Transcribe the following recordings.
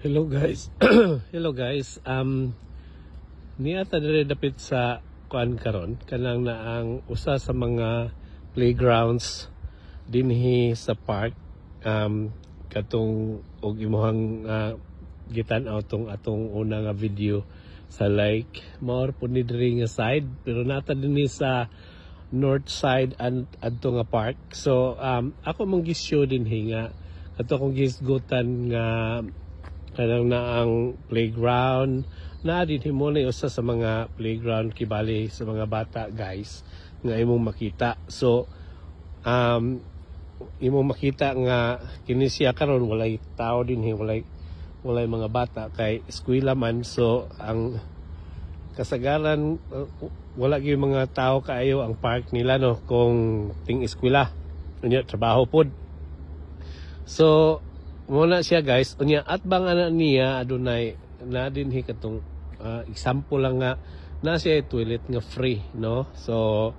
Hello guys. Hello guys. Niata diri dapit sa kuan karon kanang naang usa sa mga playgrounds dinhi sa park katong og imuhang gitan-aw tong atong una nga video sa like more po ni diri nga side pero nata dinhi sa north side and adto nga park. So ako mong gi-show dinhi nga ato akong gisgutan nga kanang naang playground na din mo na usa sa mga playground kibali sa mga bata guys nga imong makita. So imong makita nga kini siya karon walay tao dinhi, walay mga bata kay eskwela man. So ang kasagaran wala gyud mga tao kaayo ang park nila no kung ting eskwela unya trabaho pod. So muna siya guys unya at bang ana niya adunay na dinhi katong example lang nga na siya toilet nga free no. So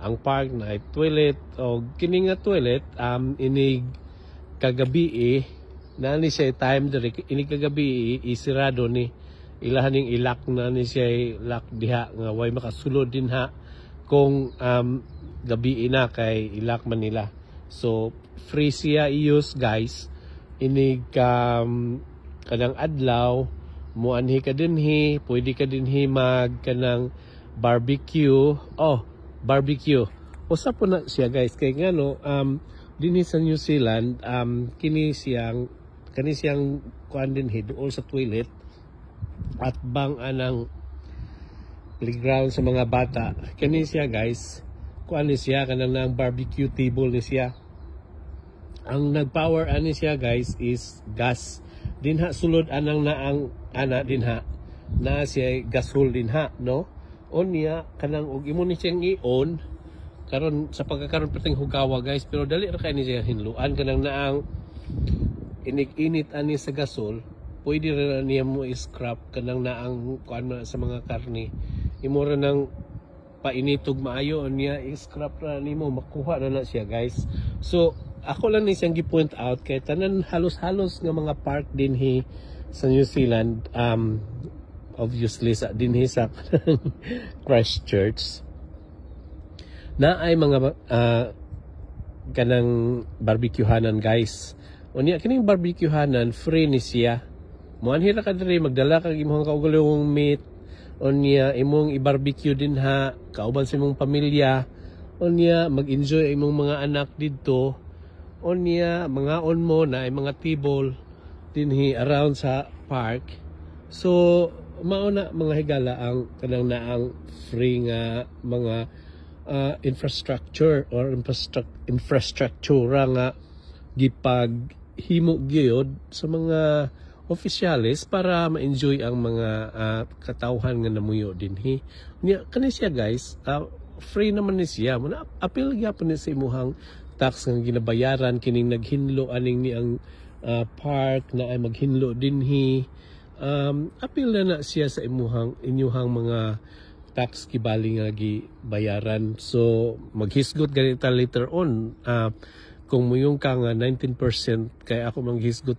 ang park na toilet o kini nga toilet inig kagabi na ni siya time diri ini kagabi isirado ni ilahan ning ilak na ni siya lock diha nga way makasulod din ha kung gabi na kay ilak man nila. So free siya i-use guys. Inig kanang adlaw muanhi ka dinhi, pwede ka dinhi mag kanang barbecue. Barbecue usa po na siya guys kay ngano dinhi sa New Zealand kani siyang kuan dinhi dool sa toilet at bang anang playground sa mga bata. Kani siya guys kuan ni siya kanang nang barbecue table ni siya. Ang nagpower ani siya guys is gas dinha sulod anang naang ana dinha na siya gasol dinha no. Onya kanang og imo ni siyang i-on karon sa pagkakaron pating hugawa guys pero dali ra kay ni siya hinluan kanang naang inig-init ani sa gasol pwede ra niya mo i-scrap kanang naang kuan sa mga karne imo ra nang painitog maayo niya i-scrap ra nimo makuha na siya guys. So ako lang ni siyang gi-point out kay tanan halos-halos nga mga park dinhi sa New Zealand obviously sa dinhi sa Christchurch na ay mga kanang barbecuehanan guys. Unya kining barbecuehanan free ni siya. Muanhi ra ka diri magdala kag imong kaugalingong meat unya imong i-barbecue din ha kauban sa imong pamilya unya mag-enjoy imong mga anak didto. Onya mga on mo na ay mga table dinhi around sa park. So mauna mga higala ang kanang naang free nga mga infrastructure or infrastructure nga gipaghimo gyud sa mga opisyalis para ma-enjoy ang mga katawhan nga namuyo dinhi. Nya kani siya guys free naman ni siya muna apil gyapon ni sa imuhang tax nga ginabayaran kining naghinlo aning ni ang park na ay maghinlo dinhi apil na siya sa inyuhang mga tax kibali nga gibayaran. So maghisgot ganita later on kung muyong ka nga 19% kay ako manghisgot